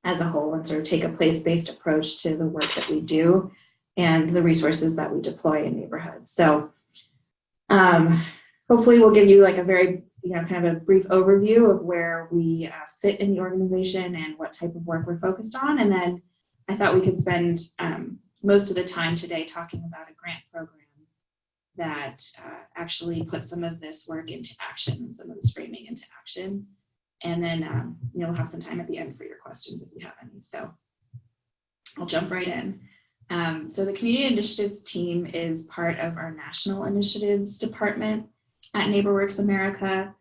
as a whole and sort of take a place-based approach to the work that we do and the resources that we deploy in neighborhoods. So hopefully we'll give you like a very, kind of a brief overview of where we sit in the organization and what type of work we're focused on. And then I thought we could spend most of the time today talking about a grant program that actually puts some of this work into action, some of this framing into action. And then we'll have some time at the end for your questions if you have any. So I'll jump right in. So the Community Initiatives team is part of our National Initiatives Department at NeighborWorks America.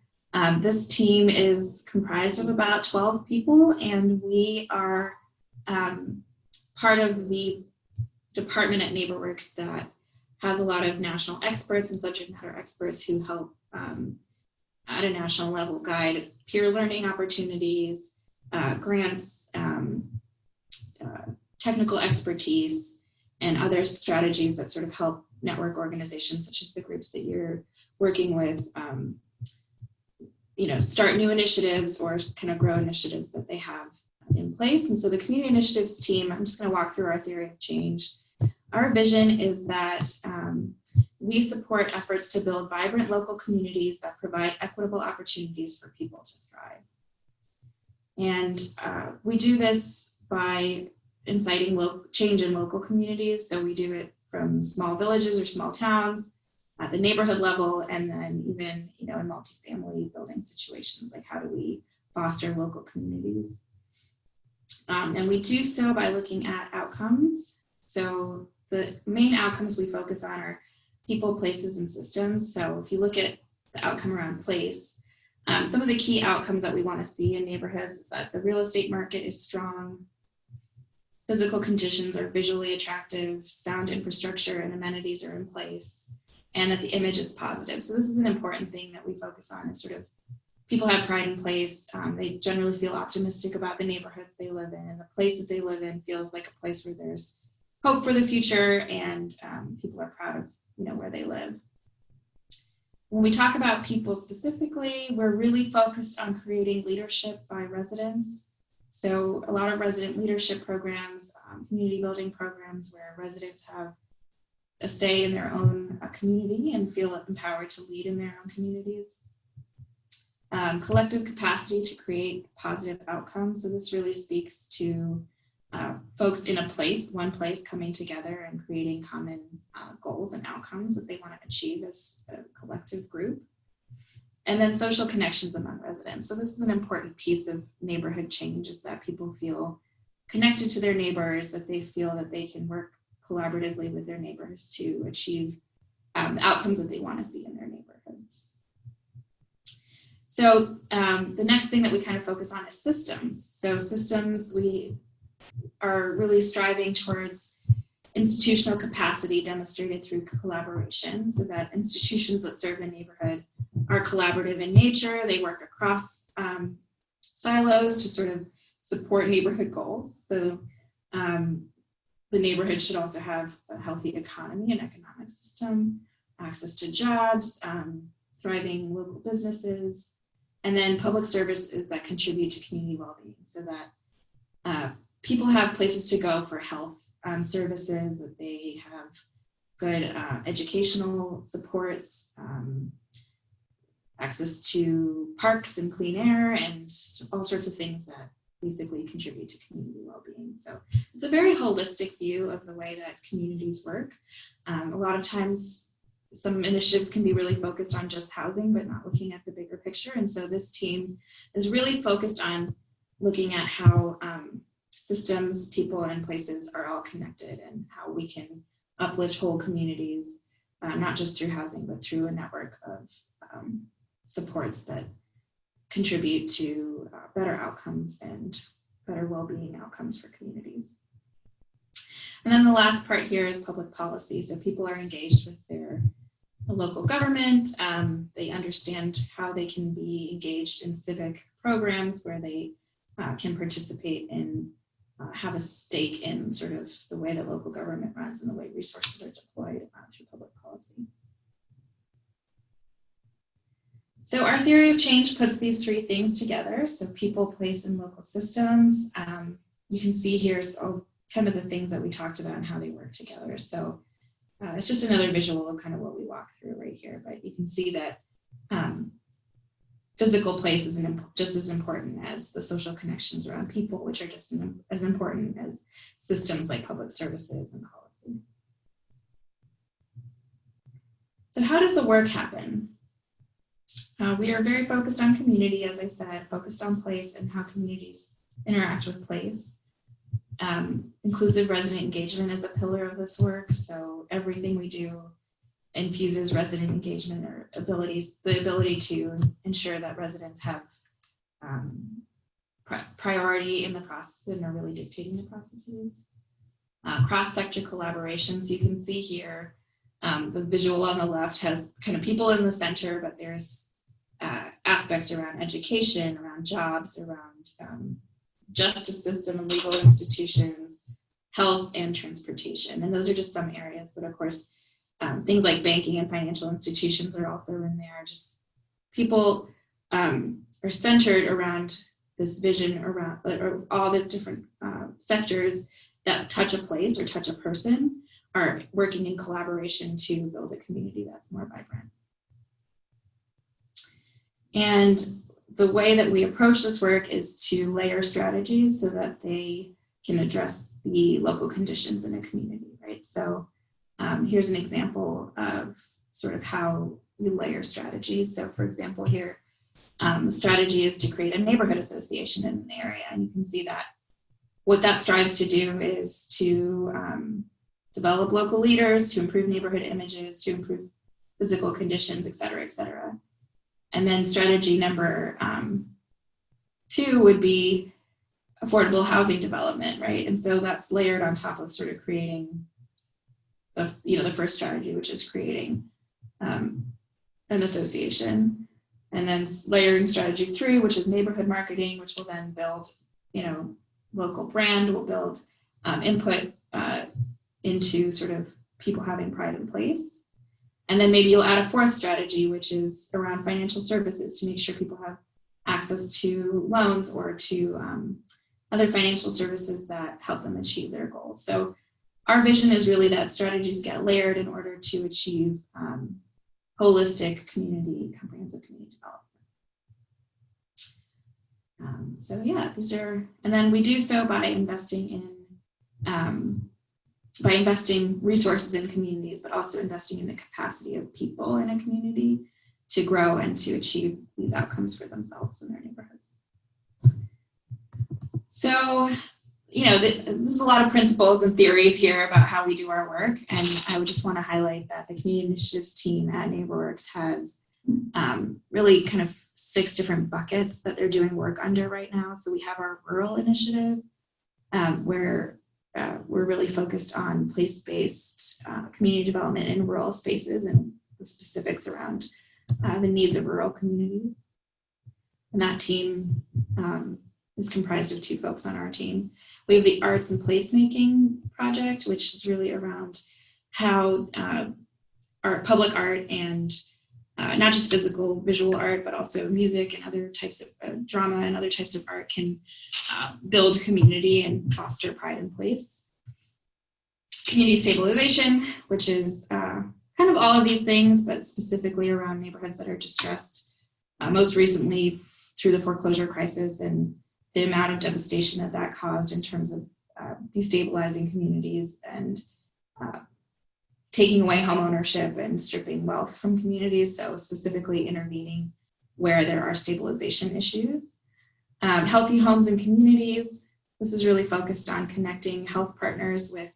This team is comprised of about 12 people, and we are part of the department at NeighborWorks that has a lot of national experts and subject matter experts who help at a national level guide peer learning opportunities, grants, technical expertise, and other strategies that sort of help network organizations such as the groups that you're working with, start new initiatives or kind of grow initiatives that they have in place. And so the Community Initiatives team, I'm just going to walk through our theory of change. Our vision is that we support efforts to build vibrant local communities that provide equitable opportunities for people to thrive. And we do this by inciting change in local communities. So we do it from small villages or small towns at the neighborhood level, and then even in multifamily building situations, like how do we foster local communities? And we do so by looking at outcomes. So the main outcomes we focus on are people, places, and systems. So if you look at the outcome around place, some of the key outcomes that we want to see in neighborhoods is that the real estate market is strong, physical conditions are visually attractive, sound infrastructure and amenities are in place, and that the image is positive. So this is an important thing that we focus on, is sort of people have pride in place. They generally feel optimistic about the neighborhoods they live in, and the place that they live in feels like a place where there's hope for the future, and people are proud of where they live. When we talk about people specifically, we're really focused on creating leadership by residents. So a lot of resident leadership programs, community building programs where residents have a say in their own community and feel empowered to lead in their own communities. Collective capacity to create positive outcomes. So this really speaks to folks in one place coming together and creating common goals and outcomes that they want to achieve as a collective group. And then social connections among residents. So this is an important piece of neighborhood change, is that people feel connected to their neighbors, that they feel that they can work collaboratively with their neighbors to achieve the outcomes that they want to see in their neighborhoods. So the next thing that we kind of focus on is systems. So systems, we are really striving towards institutional capacity demonstrated through collaboration, so that institutions that serve the neighborhood are collaborative in nature. They work across silos to sort of support neighborhood goals. So the neighborhood should also have a healthy economy and economic system, access to jobs, thriving local businesses, and then public services that contribute to community well-being, so that people have places to go for health services, that they have good educational supports, access to parks and clean air, and all sorts of things that basically contribute to community well-being. So it's a very holistic view of the way that communities work. A lot of times, some initiatives can be really focused on just housing, but not looking at the bigger picture. And so this team is really focused on looking at how systems, people, and places are all connected, and how we can uplift whole communities, not just through housing, but through a network of supports that contribute to better outcomes and better well-being outcomes for communities. And then the last part here is public policy. So people are engaged with their local government. They understand how they can be engaged in civic programs where they can participate and have a stake in sort of the way that local government runs and the way resources are deployed through public policy. So our theory of change puts these three things together. So people, place, and local systems. you can see here's all kind of the things that we talked about and how they work together. So it's just another visual of kind of what we walk through right here, but you can see that physical place is just as important as the social connections around people, which are just as important as systems like public services and policy. So how does the work happen? We are very focused on community, as I said, focused on place and how communities interact with place. Inclusive resident engagement is a pillar of this work. So everything we do infuses resident engagement or the ability to ensure that residents have priority in the process and are really dictating the processes. Cross-sector collaboration. So you can see here, the visual on the left has kind of people in the center, but there's aspects around education, around jobs, around justice system and legal institutions, health, and transportation. And those are just some areas, but of course, things like banking and financial institutions are also in there. Just people are centered around this vision around or all the different sectors that touch a place or touch a person are working in collaboration to build a community that's more vibrant. And the way that we approach this work is to layer strategies so that they can address the local conditions in a community, right? So here's an example of sort of how you layer strategies. So for example, here, the strategy is to create a neighborhood association in an area. And you can see that what that strives to do is to develop local leaders, to improve neighborhood images, to improve physical conditions, et cetera, et cetera. And then strategy number 2 would be affordable housing development, right? And so that's layered on top of sort of creating the first strategy, which is creating an association. And then layering strategy 3, which is neighborhood marketing, which will then build, local brand, will build input into sort of people having pride in place. And then maybe you'll add a 4th strategy, which is around financial services to make sure people have access to loans or to other financial services that help them achieve their goals. So our vision is really that strategies get layered in order to achieve holistic comprehensive community development. So yeah, and then we do so by investing resources in communities, but also investing in the capacity of people in a community to grow and to achieve these outcomes for themselves and their neighborhoods. So, there's a lot of principles and theories here about how we do our work. And I would just want to highlight that the Community Initiatives team at NeighborWorks has really kind of 6 different buckets that they're doing work under right now. So we have our rural initiative, where we're really focused on place-based community development in rural spaces and the specifics around the needs of rural communities. And that team is comprised of 2 folks on our team. We have the Arts and Placemaking project, which is really around how our public art and not just visual art, but also music and other types of drama and other types of art can build community and foster pride in place. Community Stabilization, which is kind of all of these things, but specifically around neighborhoods that are distressed, most recently through the foreclosure crisis and the amount of devastation that caused in terms of destabilizing communities and taking away home ownership and stripping wealth from communities. So specifically intervening where there are stabilization issues. Healthy homes and communities. This is really focused on connecting health partners with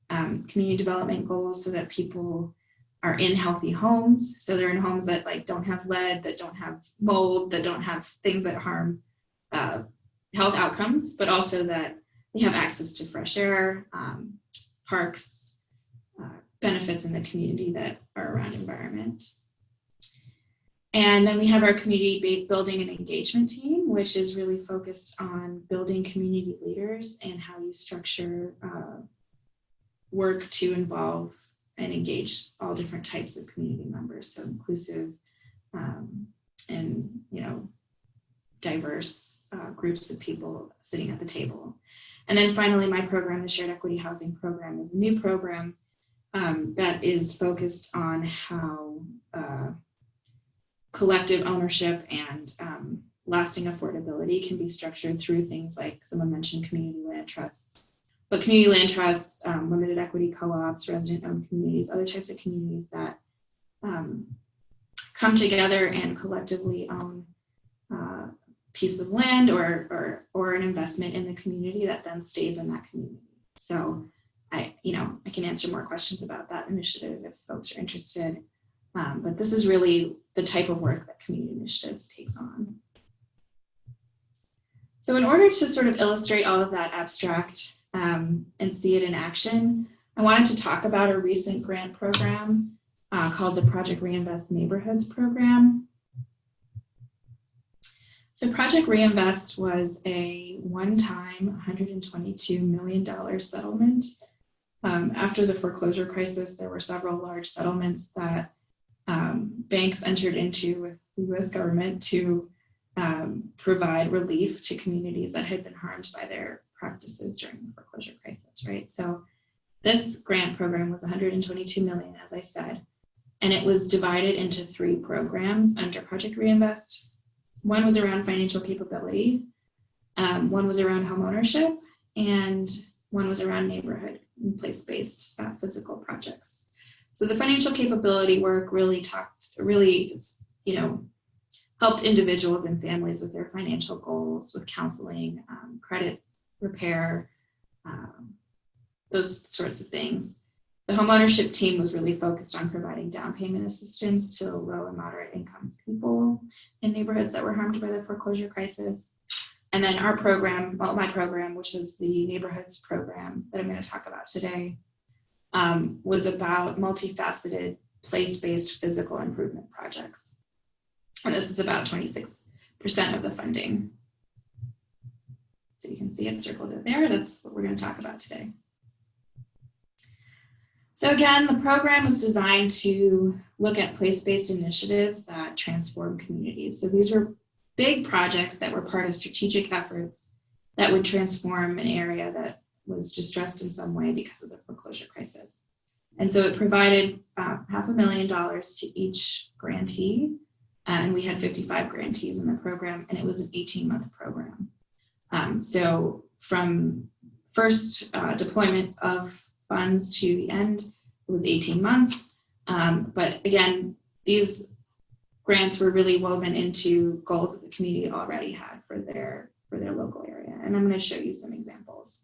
community development goals so that people are in healthy homes. So they're in homes that don't have lead, that don't have mold, that don't have things that harm health outcomes, but also that they have access to fresh air, parks, benefits in the community that are around environment. And then we have our community building and engagement team, which is really focused on building community leaders and how you structure work to involve and engage all different types of community members. So inclusive and, diverse groups of people sitting at the table. And then finally, my program, the Shared Equity Housing Program, is a new program that is focused on how collective ownership and lasting affordability can be structured through things like someone mentioned community land trusts. But community land trusts, limited equity co-ops, resident-owned communities, other types of communities that come together and collectively own a piece of land or an investment in the community that then stays in that community. So I can answer more questions about that initiative if folks are interested. But this is really the type of work that community initiatives takes on. So in order to sort of illustrate all of that abstract and see it in action, I wanted to talk about a recent grant program called the Project Reinvest Neighborhoods Program. So Project Reinvest was a one-time $122 million settlement. After the foreclosure crisis, there were several large settlements that banks entered into with the US government to provide relief to communities that had been harmed by their practices during the foreclosure crisis, right? So this grant program was $122 million, as I said, and it was divided into 3 programs under Project Reinvest. One was around financial capability, one was around home ownership, and one was around neighborhood and place-based physical projects. So the financial capability work really helped individuals and families with their financial goals, with counseling, credit repair, those sorts of things. The homeownership team was really focused on providing down payment assistance to low and moderate income people in neighborhoods that were harmed by the foreclosure crisis. And then our program, well, my program, which was the Neighborhoods program that I'm going to talk about today, was about multifaceted place-based physical improvement projects. And this was about 26% of the funding. So you can see it circled it there. That's what we're going to talk about today. So again, the program was designed to look at place-based initiatives that transform communities. So these were big projects that were part of strategic efforts that would transform an area that was distressed in some way because of the foreclosure crisis. And so it provided $500,000 to each grantee, and we had 55 grantees in the program, and it was an 18-month program. So from first deployment of funds to the end, it was 18 months. But again, these grants were really woven into goals that the community already had for their local area. And I'm going to show you some examples.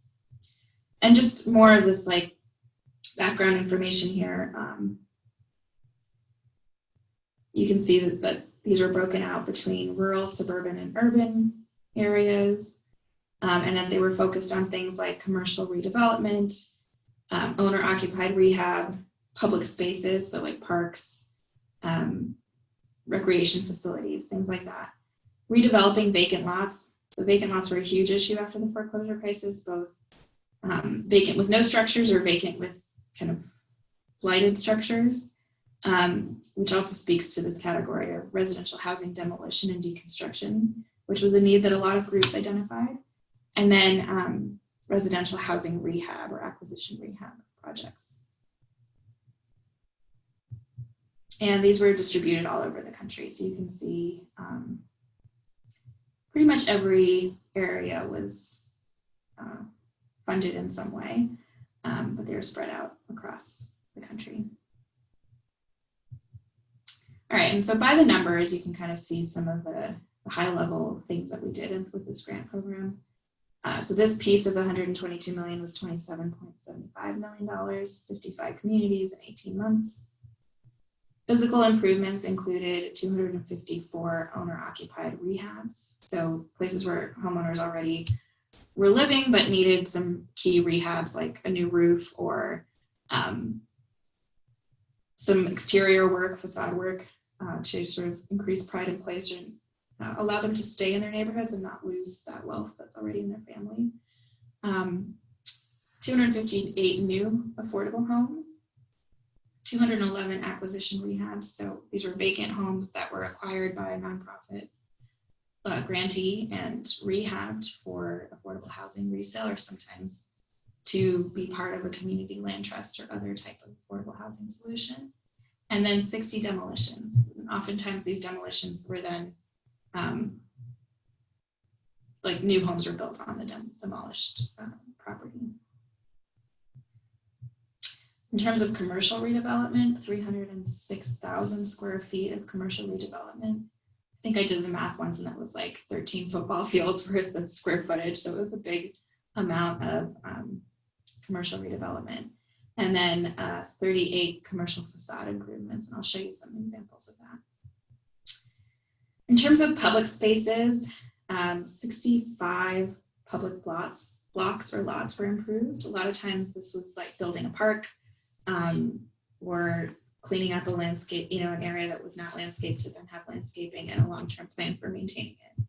And just more of this like background information here. You can see that these were broken out between rural, suburban, and urban areas, and that they were focused on things like commercial redevelopment, owner-occupied rehab, public spaces, so like parks, recreation facilities, things like that. Redeveloping vacant lots. So vacant lots were a huge issue after the foreclosure crisis, both vacant with no structures or vacant with kind of blighted structures, which also speaks to this category of residential housing demolition and deconstruction, which was a need that a lot of groups identified. And then residential housing rehab or acquisition rehab projects. And these were distributed all over the country. So you can see pretty much every area was funded in some way, but they were spread out across the country. All right, and so by the numbers, you can kind of see some of the high level things that we did with this grant program. So this piece of the $122 million was $27.75 million, 55 communities in 18 months. Physical improvements included 254 owner-occupied rehabs. So places where homeowners already were living but needed some key rehabs like a new roof or some exterior work, facade work to sort of increase pride in place and allow them to stay in their neighborhoods and not lose that wealth that's already in their family. 258 new affordable homes, 211 acquisition rehabs. So these were vacant homes that were acquired by a nonprofit grantee and rehabbed for affordable housing resale, or sometimes to be part of a community land trust or other type of affordable housing solution. And then 60 demolitions. And oftentimes these demolitions were then like new homes were built on the demolished property. In terms of commercial redevelopment, 306,000 square feet of commercial redevelopment. I think I did the math once, and that was like 13 football fields worth of square footage. So it was a big amount of commercial redevelopment. And then 38 commercial facade improvements, and I'll show you some examples of that. In terms of public spaces, 65 public blocks or lots were improved. A lot of times this was like building a park or cleaning up a landscape, an area that was not landscaped to then have landscaping and a long-term plan for maintaining it.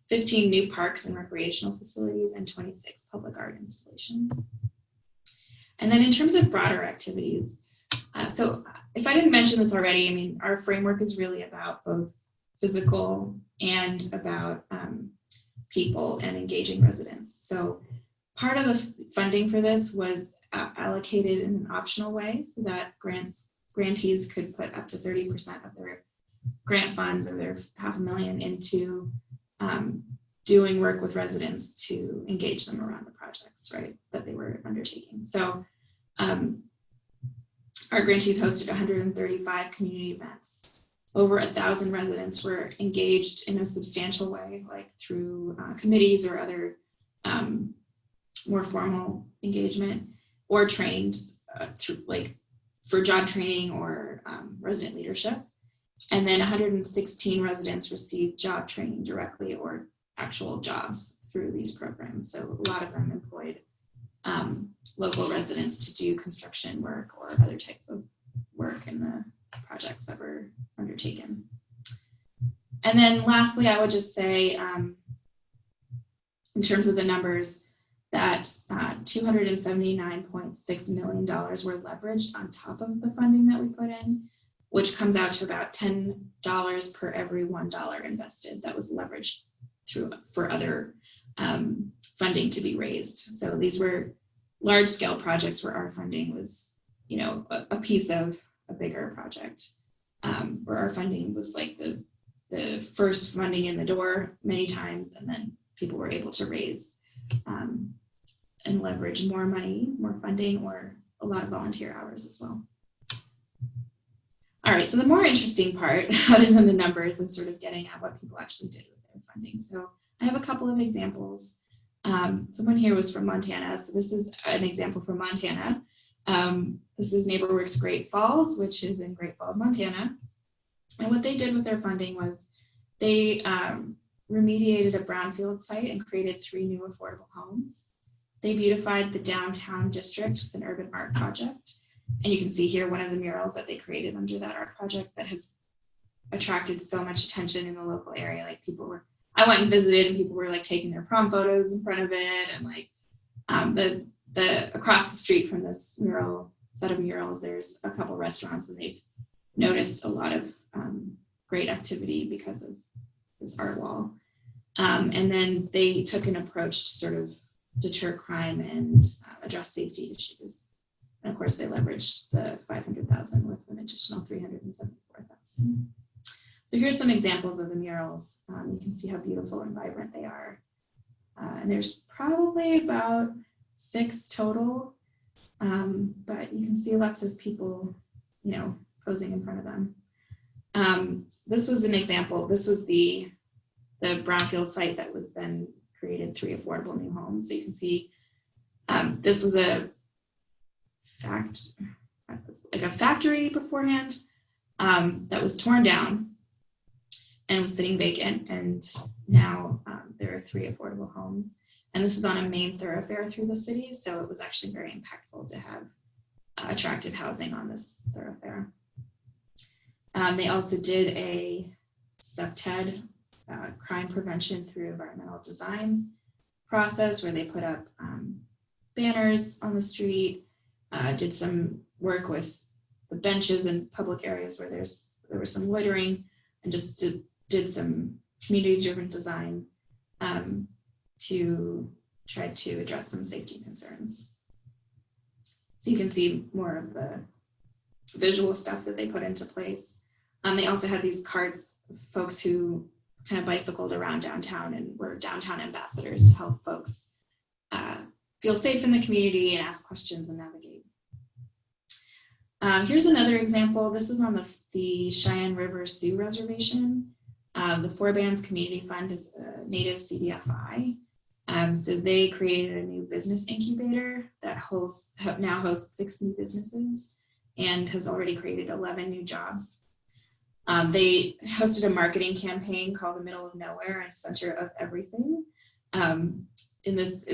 15 new parks and recreational facilities and 26 public art installations. And then in terms of broader activities, so if I didn't mention this already, I mean, our framework is really about both physical and about people and engaging residents. So part of the funding for this was allocated in an optional way so that grantees could put up to 30% of their grant funds or their $500,000 into doing work with residents to engage them around the projects, right, that they were undertaking. So our grantees hosted 135 community events. Over 1,000 residents were engaged in a substantial way, like through committees or other more formal engagement, or trained through like for job training or resident leadership. And then 116 residents received job training directly or actual jobs through these programs. So a lot of them employed local residents to do construction work or other type of work in the projects that were undertaken. And then lastly, I would just say, in terms of the numbers, that $279.6 million were leveraged on top of the funding that we put in, which comes out to about $10 per every $1 invested that was leveraged through for other funding to be raised. So these were large scale projects where our funding was, a piece of a bigger project, where our funding was like the first funding in the door many times, and then people were able to raise and leverage more money, more funding, or a lot of volunteer hours as well. All right, so the more interesting part, other than the numbers, is sort of getting at what people actually did with their funding. So I have a couple of examples. Someone here was from Montana, so this is an example from Montana. This is NeighborWorks Great Falls, which is in Great Falls, Montana. And what they did with their funding was they remediated a brownfield site and created 3 new affordable homes. They beautified the downtown district with an urban art project. And you can see here one of the murals that they created under that art project that has attracted so much attention in the local area. Like I went and visited, and people were like taking their prom photos in front of it, and like the across the street from this set of murals, there's a couple restaurants, and they've noticed a lot of great activity because of this art wall. And then they took an approach to sort of deter crime and address safety issues. And of course, they leveraged the $500,000 with an additional $374,000. So here's some examples of the murals. You can see how beautiful and vibrant they are. And there's probably about 6 total, but you can see lots of people, posing in front of them. This was an example. This was the brownfield site that was then created 3 affordable new homes. So you can see this was like a factory beforehand that was torn down and was sitting vacant, and now there are 3 affordable homes. And this is on a main thoroughfare through the city, so it was actually very impactful to have attractive housing on this thoroughfare. They also did a SubTED, crime prevention through environmental design process, where they put up banners on the street, did some work with the benches and public areas where there was some loitering, and just did some community-driven design to try to address some safety concerns. So you can see more of the visual stuff that they put into place. They also had these carts of folks who kind of bicycled around downtown and were downtown ambassadors to help folks feel safe in the community and ask questions and navigate. Here's another example. This is on the Cheyenne River Sioux Reservation. The Four Bands Community Fund is a native CDFI. So they created a new business incubator that now hosts 6 new businesses and has already created 11 new jobs. They hosted a marketing campaign called The Middle of Nowhere and Center of Everything in this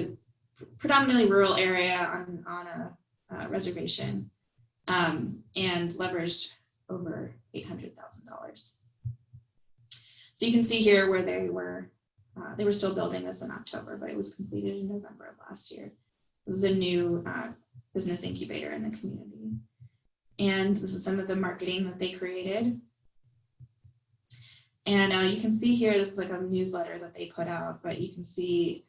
predominantly rural area on a reservation, and leveraged over $800,000. So you can see here where they were still building this in October, but it was completed in November of last year. This is a new business incubator in the community. And this is some of the marketing that they created. And you can see here, this is like a newsletter that they put out, but you can see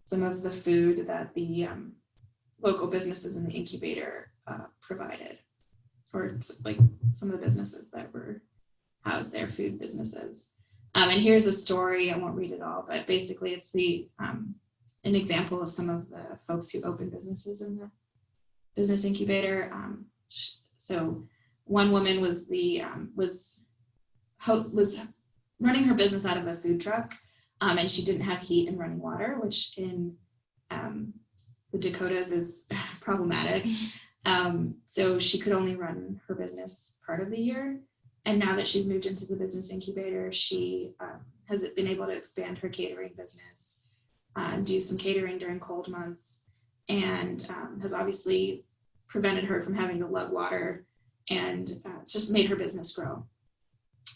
some of the food that the local businesses in the incubator provided, or like some of the businesses that were housed there, food businesses. And here's a story, I won't read it all, but basically it's an example of some of the folks who opened businesses in the business incubator. So one woman was running her business out of a food truck, and she didn't have heat and running water, which in the Dakotas is problematic. So she could only run her business part of the year. And now that she's moved into the business incubator, she has been able to expand her catering business, do some catering during cold months, and has obviously prevented her from having to lug water, and it's just made her business grow.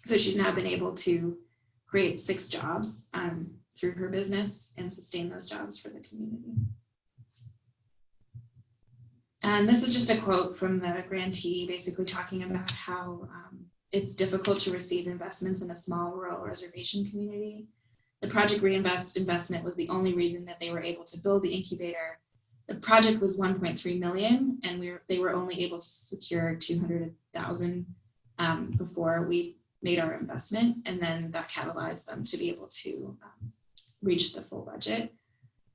So she's now been able to create 6 jobs through her business and sustain those jobs for the community. And this is just a quote from the grantee, basically talking about how it's difficult to receive investments in a small rural reservation community. The Project Reinvest investment was the only reason that they were able to build the incubator. The project was $1.3 million, and they were only able to secure $200,000 before we made our investment, and then that catalyzed them to be able to reach the full budget.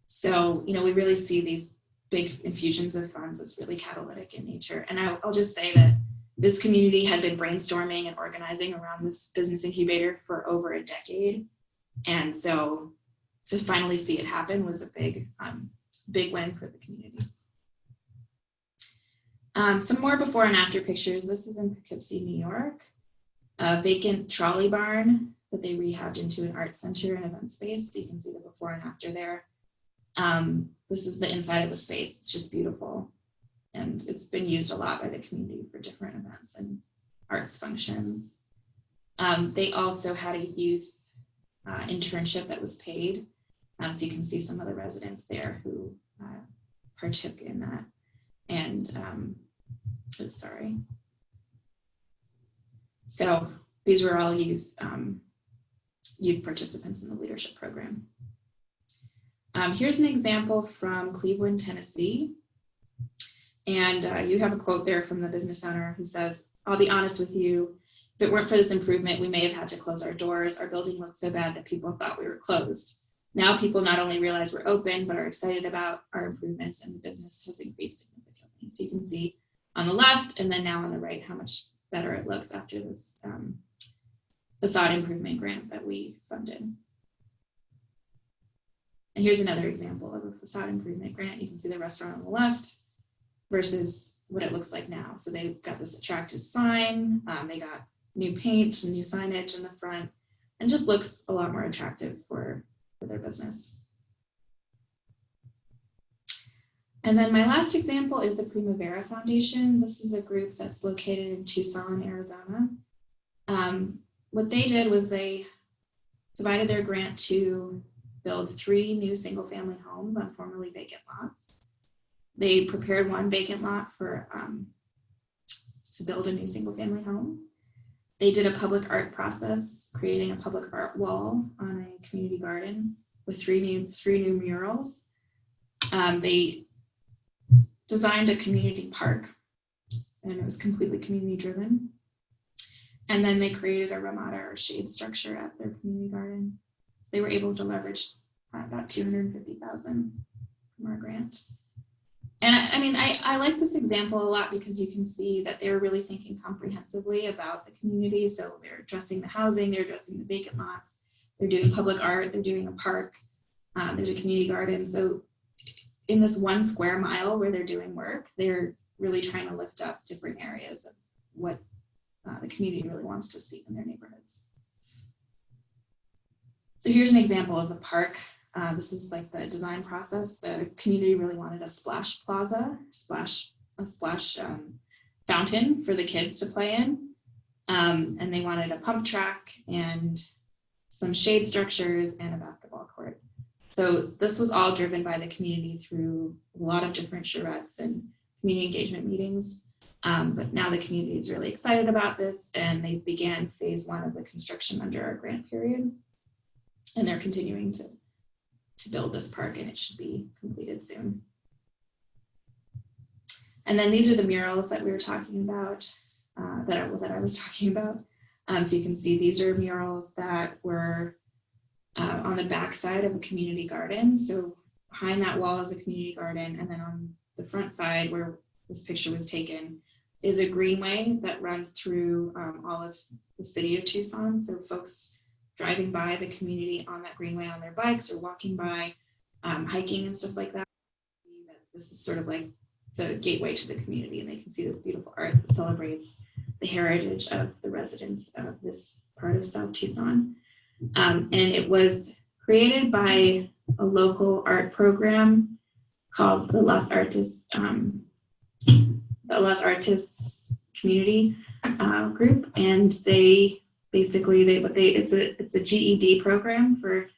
So, we really see these big infusions of funds as really catalytic in nature. And I'll just say that this community had been brainstorming and organizing around this business incubator for over a decade. And so to finally see it happen was a big win for the community. Some more before and after pictures. This is in Poughkeepsie, New York. A vacant trolley barn that they rehabbed into an art center and event space. So you can see the before and after there. This is the inside of the space. It's just beautiful. And it's been used a lot by the community for different events and arts functions. They also had a youth internship that was paid. So you can see some of the residents there who partook in that. And, So these were all youth participants in the leadership program. Here's an example from Cleveland, Tennessee. And you have a quote there from the business owner who says, "I'll be honest with you, if it weren't for this improvement, we may have had to close our doors. Our building looked so bad that people thought we were closed. Now people not only realize we're open, but are excited about our improvements, and the business has increased significantly." So you can see on the left and then now on the right how much better it looks after this facade improvement grant that we funded. And here's another example of a facade improvement grant. You can see the restaurant on the left versus what it looks like now. So they've got this attractive sign, they got new paint and new signage in the front, and just looks a lot more attractive for their business. And then my last example is the Primavera Foundation. This is a group that's located in Tucson, Arizona. What they did was they divided their grant to build 3 new single-family homes on formerly vacant lots. They prepared one vacant lot for to build a new single-family home. They did a public art process, creating a public art wall on a community garden with three new murals. They designed a community park, and it was completely community driven. And then they created a ramada or shade structure at their community garden. So they were able to leverage about $250,000 from our grant. And I like this example a lot because you can see that they were really thinking comprehensively about the community. So they're addressing the housing, they're addressing the vacant lots, they're doing public art, they're doing a park, there's a community garden. So in this 1 square mile where they're doing work, they're really trying to lift up different areas of what the community really wants to see in their neighborhoods. So here's an example of the park. This is like the design process. The community really wanted a splash plaza, a splash fountain for the kids to play in. And they wanted a pump track and some shade structures and a basketball court. So this was all driven by the community through a lot of different charrettes and community engagement meetings. But now the community is really excited about this, and they began phase 1 of the construction under our grant period. And they're continuing to build this park, and it should be completed soon. And then these are the murals that we were talking about, that I was talking about. So you can see these are murals that were on the back side of a community garden. So behind that wall is a community garden, and then on the front side where this picture was taken is a greenway that runs through all of the city of Tucson. So folks driving by the community on that greenway on their bikes or walking by, hiking and stuff like that. This is sort of like the gateway to the community, and they can see this beautiful art that celebrates the heritage of the residents of this part of South Tucson. And it was created by a local art program called the Las Artes community group, and they basically it's a GED program for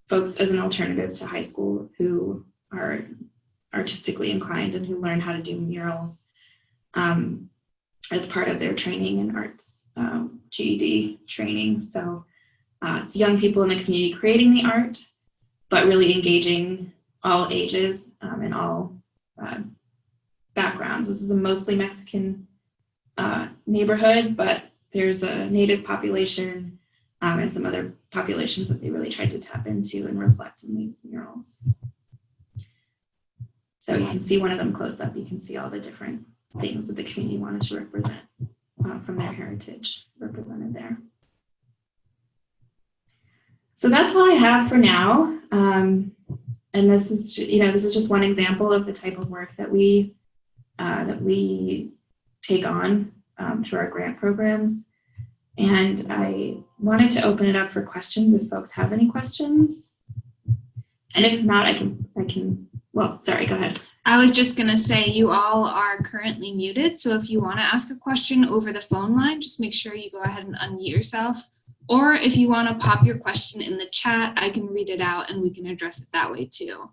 folks as an alternative to high school who are artistically inclined and who learn how to do murals as part of their training in arts, GED training. So it's young people in the community creating the art, but really engaging all ages and all backgrounds. This is a mostly Mexican neighborhood, but there's a native population and some other populations that they really tried to tap into and reflect in these murals. So you can see one of them close up. You can see all the different things that the community wanted to represent from their heritage represented there. So that's all I have for now. And this is just one example of the type of work that we take on through our grant programs. And I wanted to open it up for questions if folks have any questions. And if not, I can, well, sorry, go ahead. I was just going to say you all are currently muted. So if you want to ask a question over the phone line, just make sure you go ahead and unmute yourself. Or if you want to pop your question in the chat, I can read it out and we can address it that way too.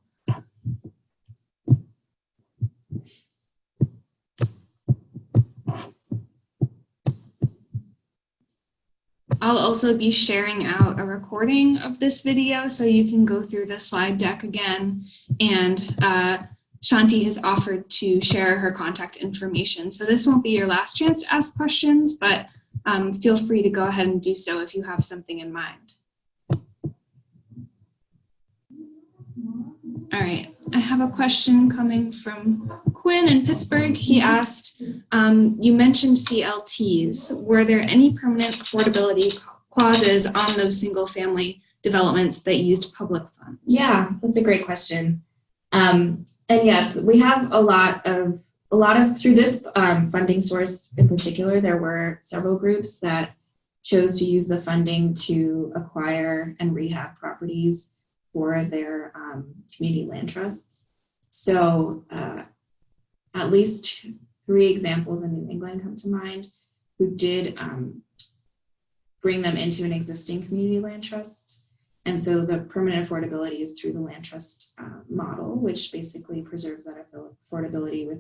I'll also be sharing out a recording of this video so you can go through the slide deck again, and Shanti has offered to share her contact information. So this won't be your last chance to ask questions, but feel free to go ahead and do so if you have something in mind. All right, I have a question coming from Quinn in Pittsburgh. He asked, you mentioned CLTs. Were there any permanent affordability clauses on those single family developments that used public funds? Yeah, that's a great question. And yeah, we have a lot of through this funding source in particular, there were several groups that chose to use the funding to acquire and rehab properties for their community land trusts. So at least 3 examples in New England come to mind who did bring them into an existing community land trust. And so the permanent affordability is through the land trust model, which basically preserves that affordability with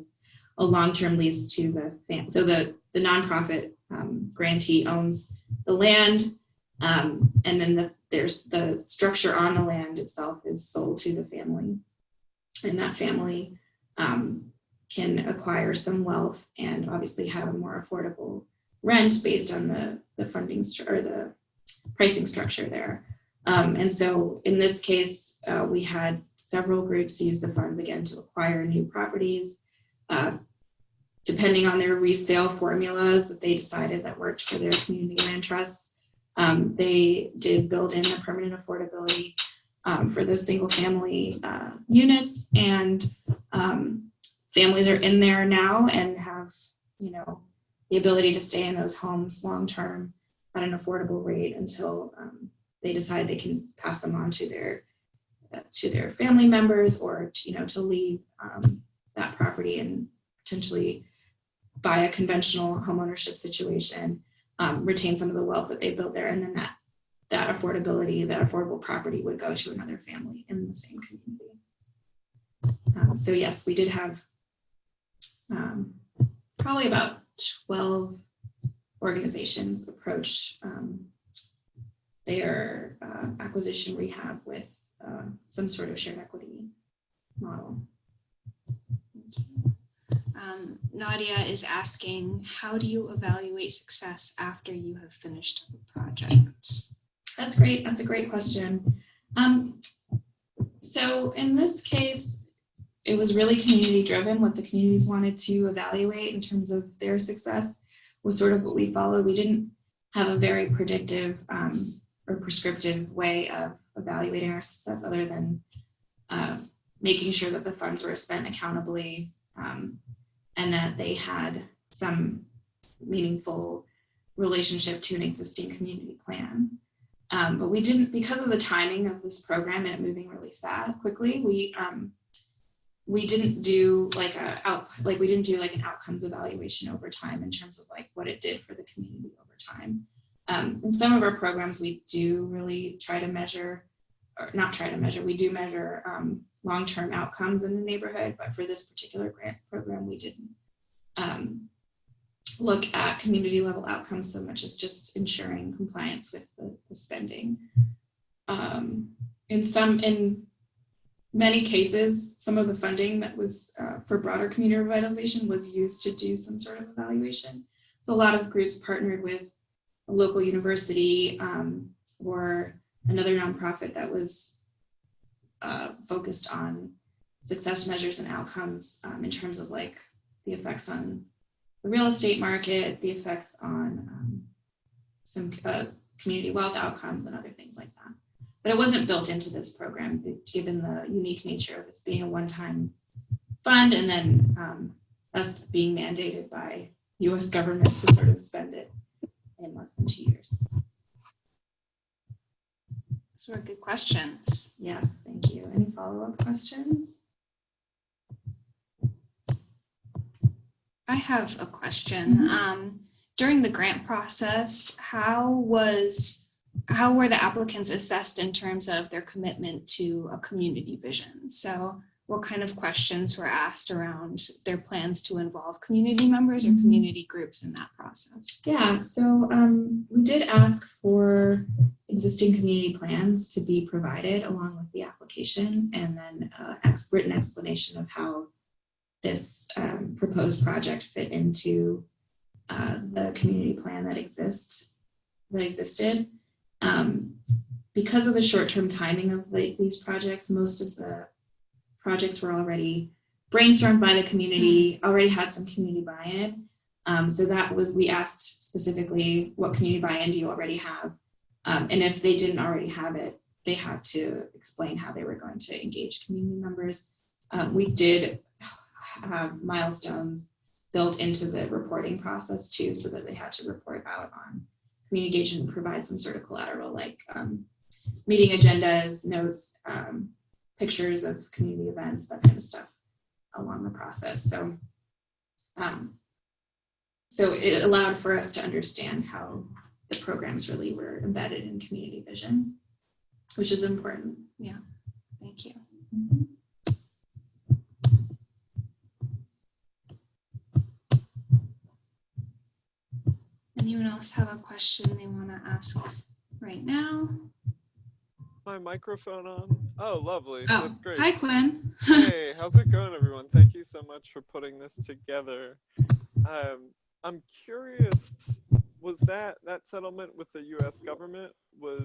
a long-term lease to the family. So the nonprofit grantee owns the land, and then there's the structure on the land itself is sold to the family, and that family can acquire some wealth and obviously have a more affordable rent based on the funding or the pricing structure there. And so in this case, we had several groups use the funds again to acquire new properties, depending on their resale formulas that they decided that worked for their community land trusts. They did build in the permanent affordability for those single family units, and families are in there now and have, the ability to stay in those homes long term at an affordable rate until they decide they can pass them on to their family members, or to leave that property and potentially buy a conventional homeownership situation, retain some of the wealth that they built there, and then that affordable property would go to another family in the same community. So yes, we did have probably about 12 organizations approach their acquisition rehab with some sort of shared equity model. Nadia is asking, how do you evaluate success after you have finished the project? That's great. That's a great question. So in this case, it was really community driven. What the communities wanted to evaluate in terms of their success was sort of what we followed. We didn't have a very predictive or prescriptive way of evaluating our success, other than making sure that the funds were spent accountably, and that they had some meaningful relationship to an existing community plan. But we didn't, because of the timing of this program and it moving really quickly, we didn't do like an outcomes evaluation over time in terms of like what it did for the community over time. In some of our programs, we do really try to measure, or not try to measure, we do measure long-term outcomes in the neighborhood, but for this particular grant program, we didn't look at community level outcomes so much as just ensuring compliance with the spending. In many cases, some of the funding that was for broader community revitalization was used to do some sort of evaluation. So a lot of groups partnered with a local university or another nonprofit that was focused on success measures and outcomes in terms of like the effects on the real estate market, the effects on some community wealth outcomes and other things like that. But it wasn't built into this program, given the unique nature of this being a one-time fund, and then us being mandated by US government to sort of spend it in less than 2 years. Those were good questions. Yes, thank you. Any follow-up questions? I have a question. During the grant process, how were the applicants assessed in terms of their commitment to a community vision? So what kind of questions were asked around their plans to involve community members or community groups in that process? Yeah, so we did ask for existing community plans to be provided along with the application, and then written explanation of how this proposed project fit into the community plan that existed. Because of the short-term timing of these projects, most of the projects were already brainstormed by the community, already had some community buy-in. So we asked specifically, what community buy-in do you already have? And if they didn't already have it, they had to explain how they were going to engage community members. We did have milestones built into the reporting process too, so that they had to report out on community engagement, provide some sort of collateral like meeting agendas, notes, pictures of community events, that kind of stuff along the process. So, so it allowed for us to understand how the programs really were embedded in community vision, which is important. Yeah, thank you. Mm-hmm. else have a question they want to ask right now? My microphone on? Oh, lovely. Oh, That's great. hi, Quinn. Hey, how's it going, everyone? Thank you so much for putting this together. I'm curious, was that settlement with the U.S. government, was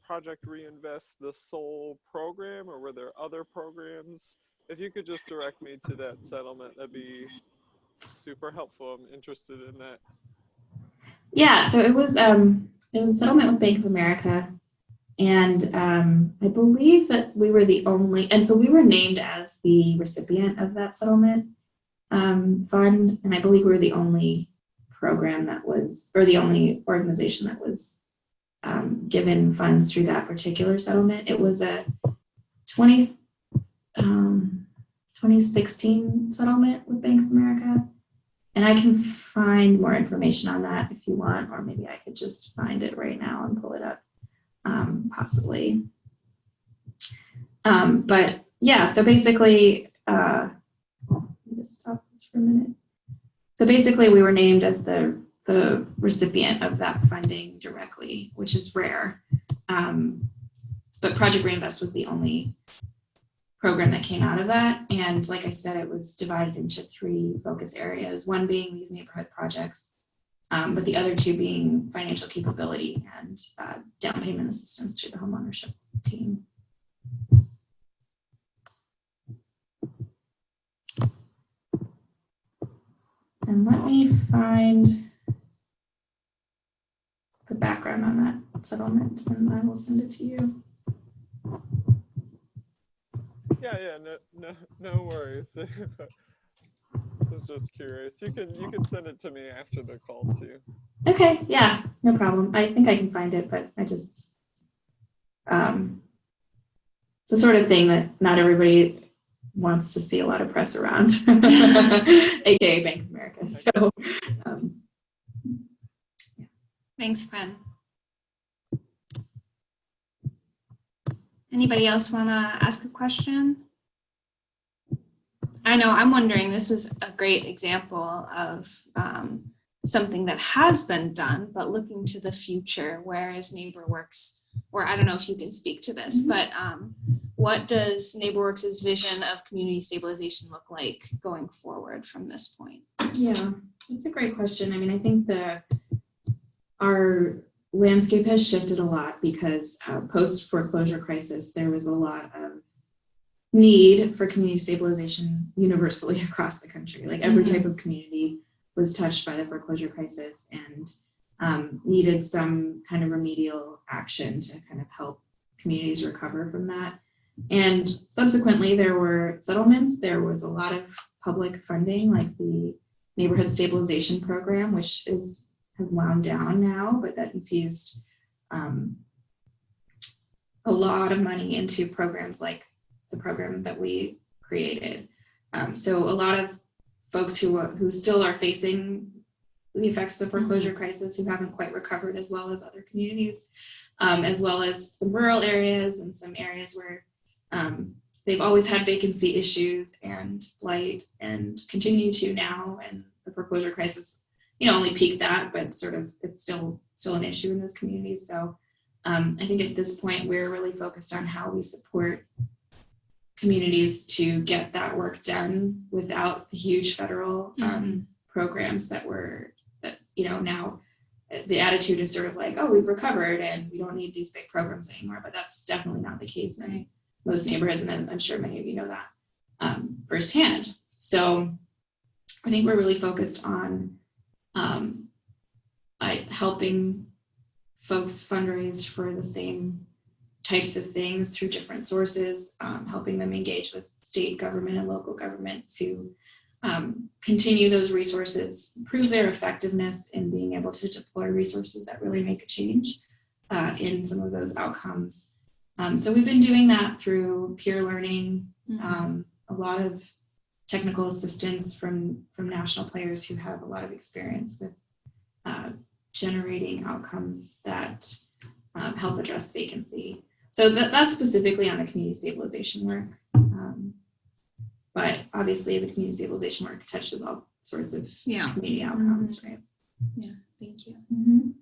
Project Reinvest the sole program, or were there other programs? If you could just direct me to that settlement, that'd be super helpful. I'm interested in that. Yeah, so it was a settlement with Bank of America, and I believe that we were the only, and so we were named as the recipient of that settlement fund, and I believe we were the only program that was, or the only organization that was given funds through that particular settlement. It was a 2016 settlement with Bank of America. And I can find more information on that if you want, or maybe I could just find it right now and pull it up, possibly. But yeah, so basically, let me just stop this for a minute. So basically, we were named as the recipient of that funding directly, which is rare. But Project Reinvest was the only program that came out of that. And like I said, it was divided into 3 focus areas, one being these neighborhood projects, but the other 2 being financial capability and down payment assistance through the homeownership team. And let me find the background on that settlement and I will send it to you. Yeah, no worries. I was just curious. You can send it to me after the call too. Okay, yeah, no problem. I think I can find it, but I just it's the sort of thing that not everybody wants to see a lot of press around, aka Bank of America. So yeah. Thanks, Quinn. Anybody else want to ask a question? I know, I'm wondering, this was a great example of something that has been done, but looking to the future, whereas NeighborWorks, or I don't know if you can speak to this, but what does NeighborWorks' vision of community stabilization look like going forward from this point? Yeah, that's a great question. I mean, I think our landscape has shifted a lot because post-foreclosure crisis, there was a lot of need for community stabilization universally across the country. Like every type of community was touched by the foreclosure crisis and needed some kind of remedial action to kind of help communities recover from that. And subsequently, there were settlements. There was a lot of public funding, like the Neighborhood Stabilization Program, which has wound down now, but that infused a lot of money into programs like the program that we created. So a lot of folks who still are facing the effects of the foreclosure crisis, who haven't quite recovered as well as other communities, as well as some rural areas and some areas where they've always had vacancy issues and blight and continue to now, and the foreclosure crisis only peaked that, but sort of it's still an issue in those communities. So I think at this point, we're really focused on how we support communities to get that work done without the huge federal programs that now the attitude is sort of like, oh, we've recovered and we don't need these big programs anymore, but that's definitely not the case in most neighborhoods, and I'm sure many of you know that firsthand. So I think we're really focused on helping folks fundraise for the same types of things through different sources, helping them engage with state government and local government to continue those resources, prove their effectiveness in being able to deploy resources that really make a change in some of those outcomes. So we've been doing that through peer learning, a lot of technical assistance from national players who have a lot of experience with generating outcomes that help address vacancy. So that's specifically on the community stabilization work. But obviously the community stabilization work touches all sorts of community outcomes, right? Yeah, thank you. Mhm.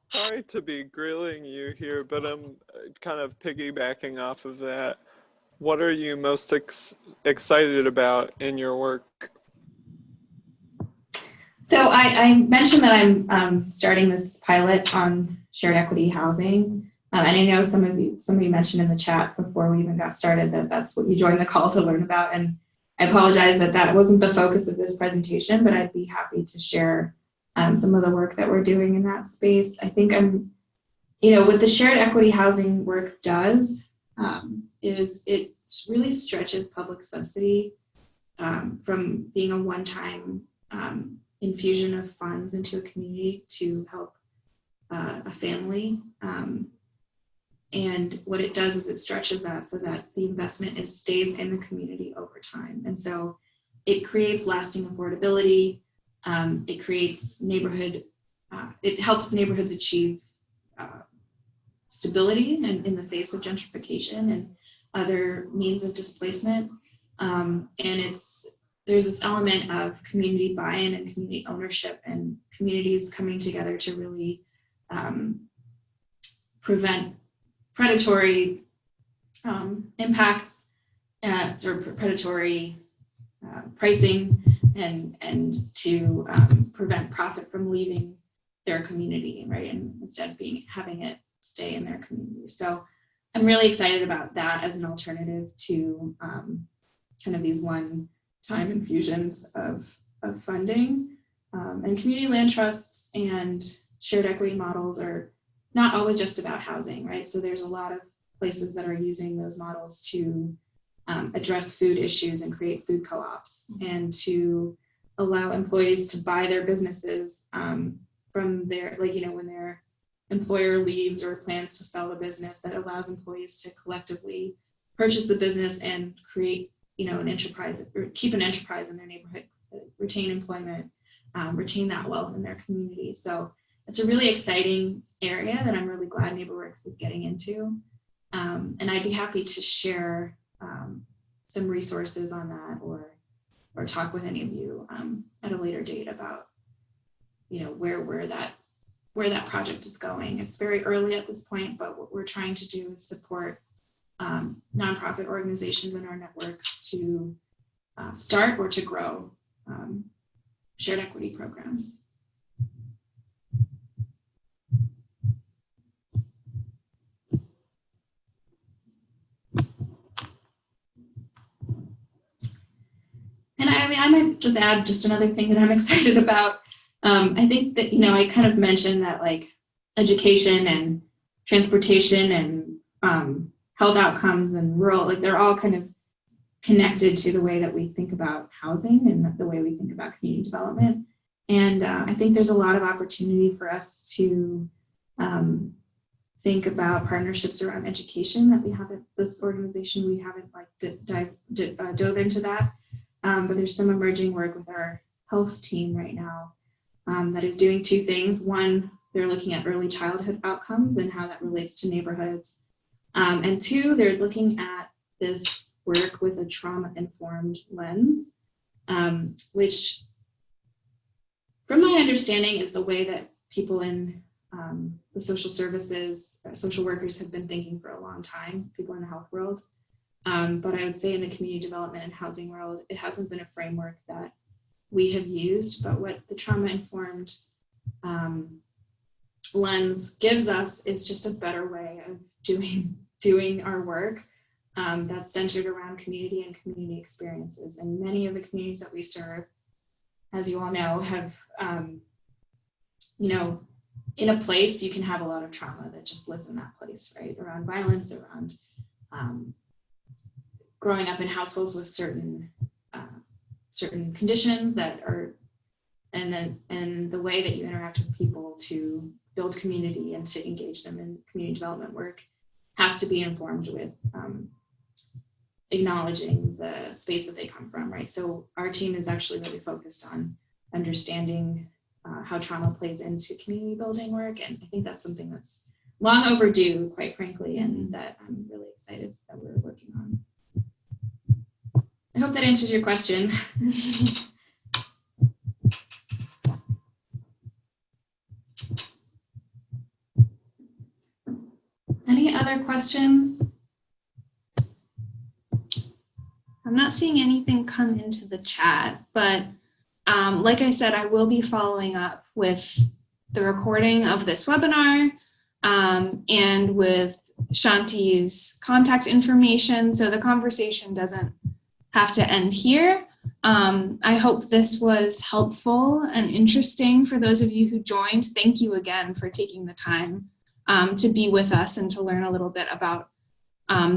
Sorry to be grilling you here, but I'm kind of piggybacking off of that. What are you most excited about in your work? So I mentioned that I'm starting this pilot on shared equity housing. And I know somebody mentioned in the chat before we even got started that that's what you joined the call to learn about. And I apologize that that wasn't the focus of this presentation, but I'd be happy to share some of the work that we're doing in that space. I think what the shared equity housing work does is it really stretches public subsidy from being a one-time infusion of funds into a community to help a family. And what it does is it stretches that so that the investment stays in the community over time. And so it creates lasting affordability. It creates it helps neighborhoods achieve stability in the face of gentrification and other means of displacement. And there's this element of community buy-in and community ownership and communities coming together to really prevent predatory impacts or predatory pricing and to prevent profit from leaving their community, right? And instead having it stay in their community. So I'm really excited about that as an alternative to kind of these one-time infusions of funding. And community land trusts and shared equity models are not always just about housing, right? So there's a lot of places that are using those models to address food issues and create food co-ops and to allow employees to buy their businesses from their, when their employer leaves or plans to sell the business, that allows employees to collectively purchase the business and create, an enterprise, or keep an enterprise in their neighborhood, retain employment, retain that wealth in their community. So it's a really exciting area that I'm really glad NeighborWorks is getting into. And I'd be happy to share some resources on that or talk with any of you at a later date about, where that project is going. It's very early at this point, but what we're trying to do is support nonprofit organizations in our network to start or to grow shared equity programs. And I might just add just another thing that I'm excited about. I think that, I kind of mentioned that like education and transportation and health outcomes and rural, like they're all kind of connected to the way that we think about housing and the way we think about community development. And I think there's a lot of opportunity for us to think about partnerships around education that we haven't, this organization, we haven't dove into that. But there's some emerging work with our health team right now that is doing two things. One, they're looking at early childhood outcomes and how that relates to neighborhoods. And two, they're looking at this work with a trauma-informed lens, which, from my understanding, is the way that people in the social services, social workers have been thinking for a long time, people in the health world. But I would say in the community development and housing world, it hasn't been a framework that we have used, but what the trauma-informed lens gives us is just a better way of doing our work that's centered around community and community experiences. And many of the communities that we serve, as you all know, have, in a place, you can have a lot of trauma that just lives in that place, right? Around violence, around growing up in households with certain conditions that are, and the way that you interact with people to build community and to engage them in community development work has to be informed with acknowledging the space that they come from, right? So our team is actually really focused on understanding how trauma plays into community building work. And I think that's something that's long overdue, quite frankly, and that I'm really excited that we're working on. hope that answers your question. Any other questions? I'm not seeing anything come into the chat, but like I said, I will be following up with the recording of this webinar and with Shanti's contact information, so the conversation doesn't have to end here. I hope this was helpful and interesting for those of you who joined. Thank you again for taking the time to be with us and to learn a little bit about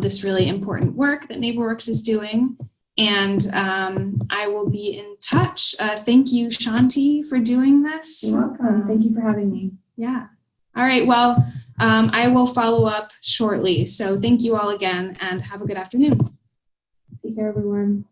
this really important work that NeighborWorks is doing. And I will be in touch. Thank you, Shanti, for doing this. You're welcome. Thank you for having me. Yeah. All right. Well, I will follow up shortly. So thank you all again and have a good afternoon. Take care, everyone.